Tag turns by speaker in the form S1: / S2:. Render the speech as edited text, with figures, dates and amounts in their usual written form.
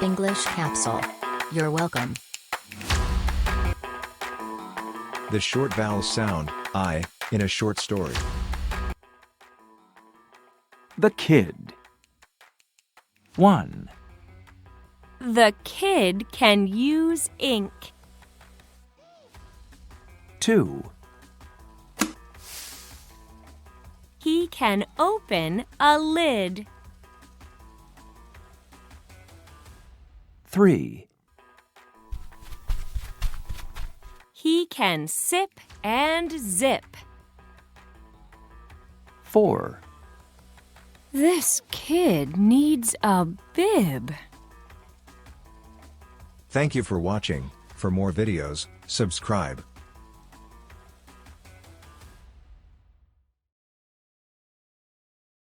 S1: English capsule. You're welcome.
S2: The short vowel sound, I, in a short story.
S3: The kid. 1.
S4: The kid can use ink.
S3: 2.
S4: He can open a lid.
S3: 3.
S4: He can sip and zip.
S3: 4.
S4: This kid needs a bib.
S2: Thank you for watching. For more videos, subscribe.